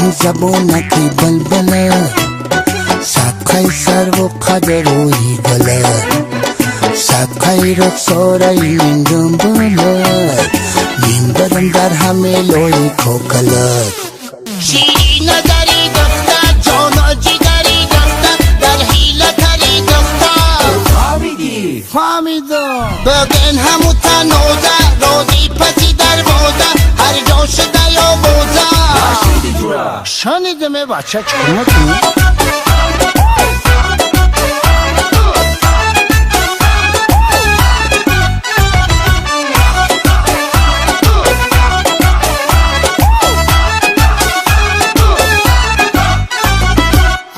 اون زبونکی بلبله صدقه سر و قدروی گله صدقه رخساره این دنباله نیم برم در همه لوی کوکله شیرین دری دختر جان و جگری دختر در حیله تری دختر فهمیدم بگن همو تنوزه روزی پسی در بوزه هر جا شده یا بوزه شنیدم بچه چکنه کنی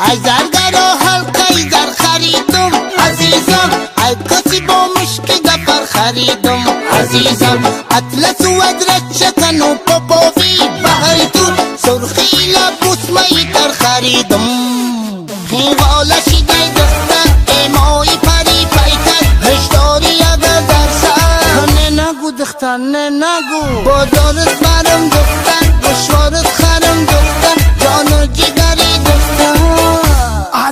ای زرگر و حلقه زر خریدم عزیزم ای کسی با مشک دفر خریدم عزیزم اطلس و ادرک شکن و پاپاوی بحر دور سرخی لبوس میتر خریدم خیوالشی دی دختر ایمای پری پیتر هشداری اگر در سر نه نگو دختر نه نگو بازارت برم دختر گشوارت خرم دختر جان و جگری دختر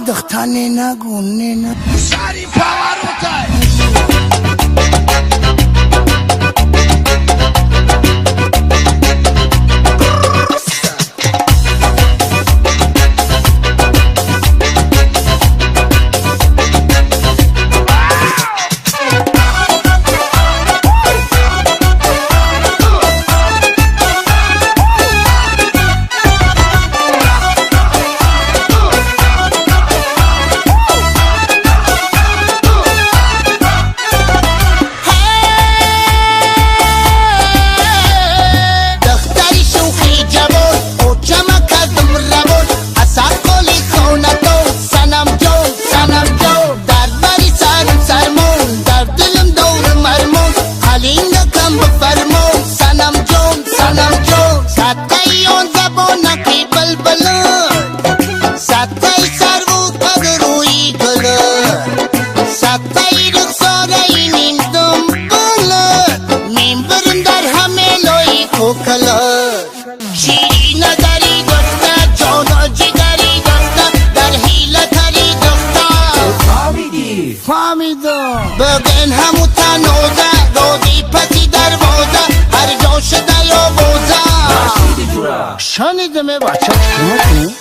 دختر نه نگو نه نگو سری پاوروتای شیرین دری دختر جان و جگری دختر در حیله تری دختر فهمیدم بگن همو تنوزه روزی پسی در بوزه هر جا شده یا بوزه شنیدم بچه چکنه کنی